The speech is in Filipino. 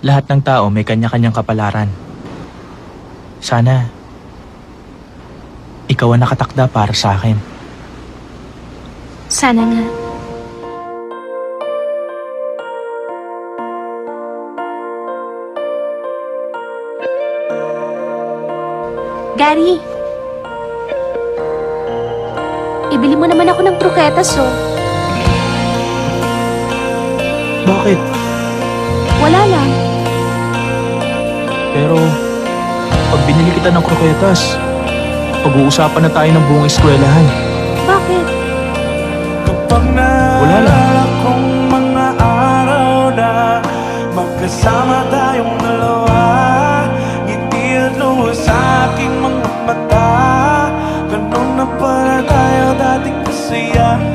Lahat ng tao may kanya-kanyang kapalaran. Sana, ikaw ang nakatakda para sa akin. Sana nga. Gary, ibili mo naman ako ng croquetas, oh. Bakit? Wala lang. Pero, pag binili kita ng kroketas, pag-uusapan na tayo ng buong eskwelahan. Bakit? Wala lang. Kung mga araw na magkasama tayong dalawa, ngiti at luha sa aking mga mata. Ganun na pala tayo dating masaya.